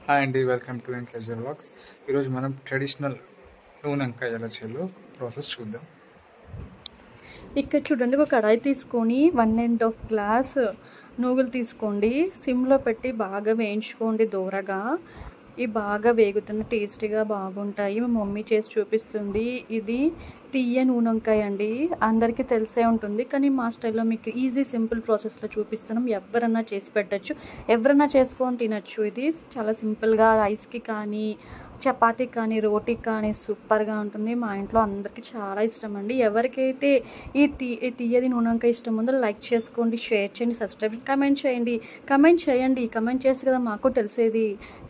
Hi అండి, welcome to ఎన్కేజర్ vlogs. ఈరోజు మనం ట్రెడిషనల్ నూనె వంకాయ ఎలా చేయాలో ప్రాసెస్ చూద్దాం. ఇక్కడ చూడండి, ఒక కడాయి తీసుకొని 1.5 గ్లాస్ నూగులు తీసుకోండి. సిమ్లో పెట్టి బాగా వేయించుకోండి దూరగా. ఇవి బాగా వేగుతున్న టేస్టీగా బాగుంటాయి. మా మమ్మీ చేసి చూపిస్తుంది. ఇది తీయ నూనె వంకాయ అండి, అందరికీ తెలిసే ఉంటుంది, కానీ మా స్టైల్లో మీకు ఈజీ సింపుల్ ప్రాసెస్లో చూపిస్తున్నాం. ఎవరన్నా చేసి పెట్టచ్చు, ఎవరన్నా చేసుకొని తినచ్చు. ఇది చాలా సింపుల్గా రైస్కి కానీ చపాతీ కానీ రోటీకి కానీ సూపర్గా ఉంటుంది. మా ఇంట్లో అందరికీ చాలా ఇష్టం అండి. ఎవరికైతే ఈ తీయది నూనె వంకాయ ఇష్టం ఉందో లైక్ చేసుకోండి, షేర్ చేయండి, సబ్స్క్రైబ్ కమెంట్ చేయండి. కమెంట్ చేస్తే కదా మాకు తెలిసేది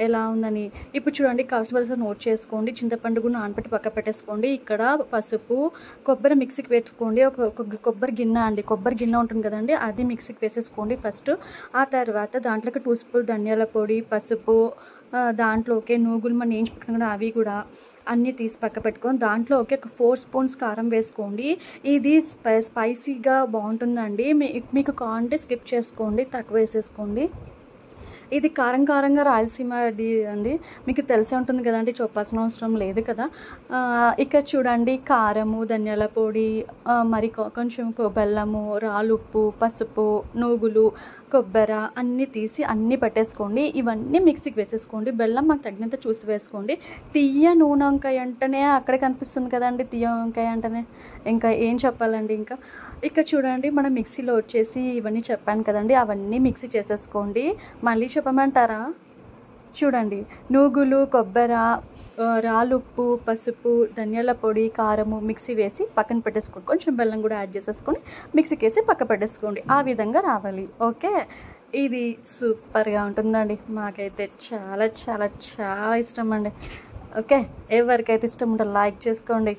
ఎలా ఉందని. ఇప్పుడు చూడండి, కావాల్సిన నోట్ చేసుకోండి. చింతపండు కూడా నానబెట్టి పక్క పెట్టేసుకోండి. ఇక్కడ పసుపు, కొబ్బరి మిక్సీకి వేసుకోండి. ఒక కొబ్బరి గిన్నె ఉంటుంది కదండి, అది మిక్సీకి వేసేసుకోండి ఫస్ట్. ఆ తర్వాత దాంట్లోకి 2 స్పూన్ ధనియాల పొడి, పసుపు, దాంట్లోకి నూగులు మనం వేయించి పెట్టుకుని అవి కూడా అన్నీ తీసి పక్క పెట్టుకొని దాంట్లోకి ఒక 4 స్పూన్స్ కారం వేసుకోండి. ఇది స్పైసీగా బాగుంటుందండి. మీకు కావాలంటే స్కిప్ చేసుకోండి, తక్కువ వేసేసుకోండి. ఇది కారంగా రాయలసీమ అది అండి, మీకు తెలిసే ఉంటుంది కదండి, చెప్పాల్సిన అవసరం లేదు కదా. ఇక్కడ చూడండి, కారము, ధనియాల పొడి, మరి కొంచెం బెల్లము, రాళ్ళుప్పు, పసుపు, నూగులు, కొబ్బరి అన్నీ తీసి అన్నీ పెట్టేసుకోండి. ఇవన్నీ మిక్సీకి వేసేసుకోండి. బెల్లం మాకు తగినంత చూసి వేసుకోండి. తీయ నూనె వంకాయ అంటేనే అక్కడే కనిపిస్తుంది కదండి, తీయ వంకాయ అంటేనే ఇంకా ఏం చెప్పాలండి. ఇంకా ఇక్కడ చూడండి, మనం మిక్సీలో వచ్చేసి ఇవన్నీ చెప్పాను కదండి, అవన్నీ మిక్సీ చేసేసుకోండి. మళ్ళీ చెప్పమంటారా? చూడండి, నూగులు, కొబ్బరి, రాళ్ళుప్పు, పసుపు, ధనియాల పొడి, కారము మిక్సీ వేసి పక్కన పెట్టేసుకోండి. కొంచెం బెల్లం కూడా యాడ్ చేసేసుకొని మిక్సీకి వేసి పక్క పెట్టేసుకోండి. ఆ విధంగా రావాలి. ఓకే, ఇది సూపర్గా ఉంటుందండి. మాకైతే చాలా చాలా చాలా ఇష్టం అండి. ఓకే, ఎవరికైతే ఇష్టం ఉంటే లైక్ చేసుకోండి.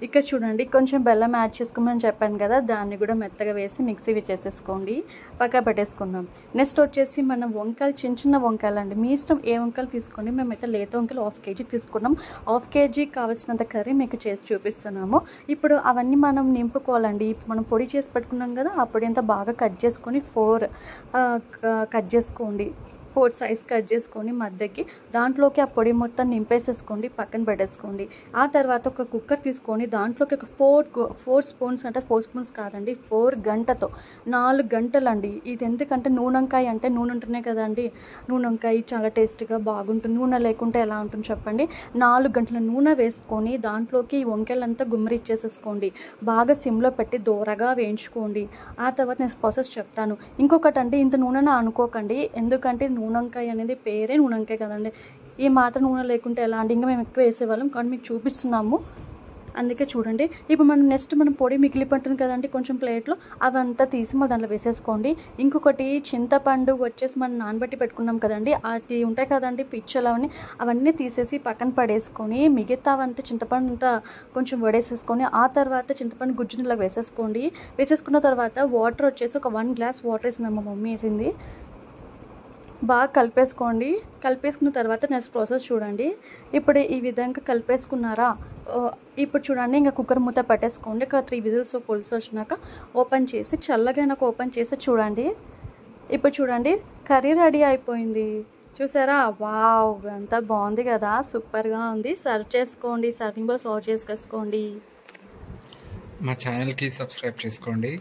ఇక్కడ చూడండి, కొంచెం బెల్లం యాడ్ చేసుకోమని చెప్పాను కదా, దాన్ని కూడా మెత్తగా వేసి మిక్సీ చేసేసుకోండి, పక్క పెట్టేసుకుందాం. నెక్స్ట్ వచ్చేసి మనం వంకాయలు, చిన్న వంకాయలు అండి, మీ ఇష్టం ఏ వంకాయలు తీసుకోండి. మేమైతే లేత వంకాయలు 1/2 కేజీ తీసుకున్నాం. 1/2 కేజీ కావాల్సినంత కర్రీ మీకు చేసి చూపిస్తున్నాము. ఇప్పుడు అవన్నీ మనం నింపుకోవాలండి. మనం పొడి చేసి పెట్టుకున్నాం కదా, ఆ పొడి అంతా బాగా కట్ చేసుకొని 4 కట్ చేసుకోండి. 4 సైజ్ కట్ చేసుకొని మధ్యకి దాంట్లోకి ఆ పొడి మొత్తం నింపేసేసుకోండి, పక్కన పెట్టేసుకోండి. ఆ తర్వాత ఒక కుక్కర్ తీసుకొని దాంట్లోకి ఒక 4 స్పూన్స్, అంటే 4 స్పూన్స్ కాదండి, 4 గంటతో 4 గంటలు అండి. ఇది ఎందుకంటే నూనె వంకాయ అంటే నూనె ఉంటేనే కదండి నూనె వంకాయ చాలా టేస్ట్గా బాగుంటుంది. నూనె లేకుంటే ఎలా ఉంటుంది చెప్పండి. 4 గంటల నూనె వేసుకొని దాంట్లోకి ఈ వంకాయలంతా గుమ్మరిచ్చేసేసుకోండి. బాగా సిమ్లో పెట్టి దూరగా వేయించుకోండి. ఆ తర్వాత నేను ప్రాసెస్ చెప్తాను. ఇంకొకటి అండి, ఇంత నూనె అనుకోకండి, ఎందుకంటే నూనె వంకాయ అనేది పేరే నూనె వంకాయ కదండి. ఈ మాత్రం నూనె లేకుంటే ఎలా అంటే ఇంకా మేము ఎక్కువ వేసేవాళ్ళం, కానీ మీకు చూపిస్తున్నాము అందుకే చూడండి. ఇప్పుడు మనం పొడి మిగిలిపట్టుంది కదండి కొంచెం ప్లేట్లో, అవంతా తీసి మన దాంట్లో వేసేసుకోండి. ఇంకొకటి, చింతపండు వచ్చేసి మనం నానబెట్టి పెట్టుకున్నాం కదండి, అది ఉంటాయి కదండి పిచ్చలు, అవన్నీ తీసేసి పక్కన పడేసుకొని మిగతావంతా చింతపండు అంతా కొంచెం వడేసేసుకొని ఆ తర్వాత చింతపండు గుజ్జునిలా వేసేసుకోండి. వేసేసుకున్న తర్వాత వాటర్ వచ్చేసి ఒక 1 గ్లాస్ వాటర్ వేసింది మా మమ్మీ వేసింది. బాగా కలిపేసుకోండి. కలిపేసుకున్న తర్వాత నెక్స్ట్ ప్రాసెస్ చూడండి. ఇప్పుడు ఈ విధంగా కలిపేసుకున్నారా, ఇప్పుడు చూడండి, ఇంకా కుక్కర్ మూత పెట్టేసుకోండి. ఒక 3 విజిల్స్ ఫుల్స్ వచ్చినాక ఓపెన్ చేసి చల్లగా ఓపెన్ చేసి చూడండి. ఇప్పుడు చూడండి, కర్రీ రెడీ అయిపోయింది. చూసారా? వావ్, ఎంత బాగుంది కదా, సూపర్గా ఉంది. సర్వ్ చేసుకోండి, సర్వింగ్ బౌల్ సర్వ్ చేసేసుకోండి. మా ఛానల్కి సబ్స్క్రైబ్ చేసుకోండి.